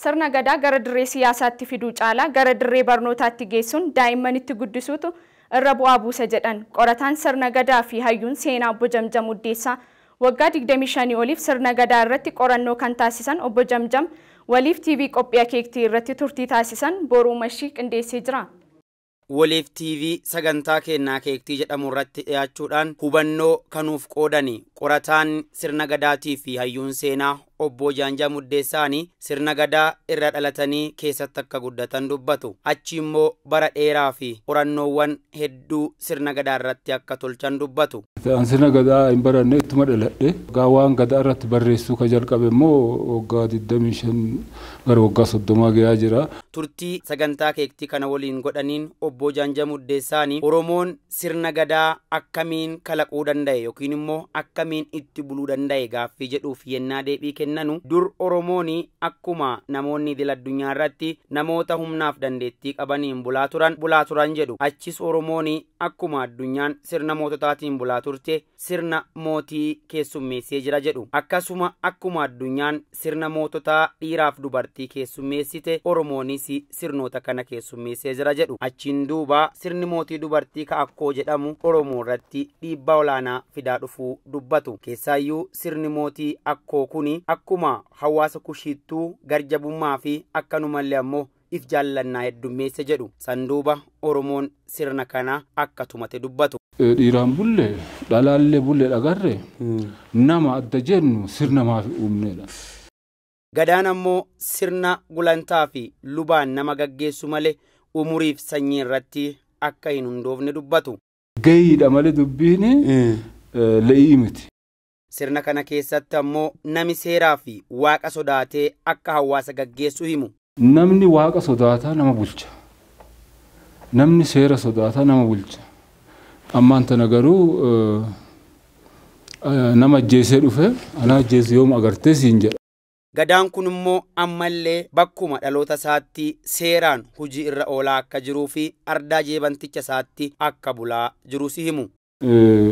Sirna gadaa gara dirree siyaasaatti fiduu caalaa gara dirree barnootaatti geessuun daa'immanitti guddisuutu irra bu'aa buusa jedhan qorataan sirna gadaa fi hayyuun seenaa Obbo Jamjam Uddeessaa waggaa 25 oliif sirna gadaa irratti qorannoo kan taasisan Obbo Jamjam waliif TV qophii akeektii irratti turtii taasisan boruu mashii qindeessee jira. Waliif TV sagantaa kennaa akeektii jedhamu irratti dhiyaachuudhaan hubannoo kanuuf qoodani qorataan sirna gadaatii fi hayyuun seenaa Obbo Jamjam Uddeessaanii sirna gadaa irra dhalatanii keessatti akka guddatan dubbatu. Achi immoo bara dheeraa fi qorannoowwan hedduu sirna gadaa irratti akka tolchan dubbatu. Sirna gadaa hin baranne ittuma dhaladhe. Gaawwan gadaa irratti barreessuu ka jalqabe immoo waggaa 25 gara waggaa 30 gahaa jira. Turtii sagantaa akeektii kana waliin godhaniin Obbo Jamjam Uddeessaanii Oromoon sirna gadaa akkamiin kalaquu danda'e yookiin immoo akkamiin itti buluu danda'e gaaffii jedhuuf yennaa deebii kennanu dur Oromooni akkuma namoonni idil addunyaa irratti namoota humnaaf dandeettii qabaniin bulaa turan jedhu. Achis Oromooni akkuma addunyaan sirna moototaatiin bulaa turte sirna mootii keessummeessee jira jedhu. Akkasuma akkuma addunyaan sirna moototaa dhiiraaf dubartii keessummeessite Oromoonis sirnoota kana keessummeessee jira jedhu. Achiin duuba sirni mootii dubartii ka'akkoo jedhamu Oromoo irratti dhiibbaa olaanaa fidaa dhufuu dubbatu. Keessaayyuu sirni mootii akkoo kuni akkuma hawaasa kushiittuu garjabummaa fi akkanumallee ammoo if jaallannaa heddummeesse jedhu. Sanduuba Oromoon sirna kana akka tumate dubbatu. Dhiiraan bulle dhalaallee bulle dhagarre nama adda jennu sirna maafi uumneedha. Gadaan ammoo sirna gulantaa fi lubaan nama gaggeessu malee umuriif sanyii irratti akka hin hundoofne dubbatu. Gayiidha malee dubbiin le'ii miti. Sirna kana keessatti ammoo nami seeraa fi waaqa sodaatee akka hawaasa gaggeessu himu. Namni waaqa sodaataa nama bulcha. Namni seera sodaataa nama bulcha. Ammaan tana garuu nama ajjeesee dhufe ana ajjeese yoom agartee siin jedha. Gadaan kun immoo ammallee bakkuma dhaloota isaatti seeraan hojii irra oolaa akka jiruu fi ardaa jeebanticha isaatti akka bulaa jiru si himu.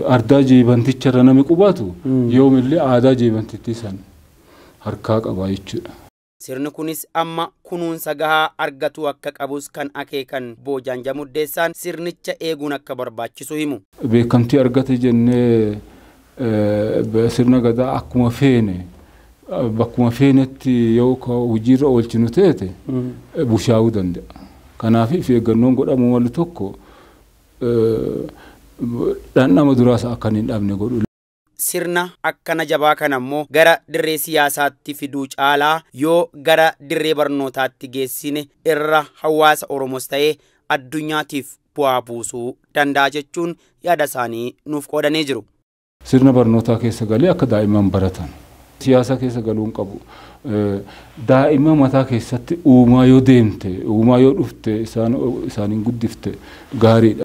Ardaa jeebanticha irra nami qubatu yoomillee aadaa jeebantittii san harkaa qaba jechuudha. Sirni kunis amma kunuunsa gahaa argatu akka qabus kan akeekan Obbo Jamjam Uddeessaan sirnicha eeguun akka barbaachisu himu. Beekamtii argate jennee sirna gadaa akkuma feene bakkuma feenetti yoo hojiirra oolchinu teete bushaa'uu danda'a. Kanaaf eeggannoon godhamu malu tokko dhandhama duraas akkan hin dhabne godhu. Sirna akkana jabaa kana ammoo gara dirree siyaasaatti fiduu caalaa yoo gara dirree barnootaatti geessine irra hawaasa Oromoos ta'ee addunyaatiif bu'aa buusuu danda'a jechuun yaada isaanii nuuf qoodanii jiru. Sirna barnootaa keessa galee akka daa'imman baratan. Siyaasa keessa galuun qabu. Daa'imman mataa keessatti uumaa yoo deemte, uumaa yoo dhufte isaaniin guddifte gaariidha.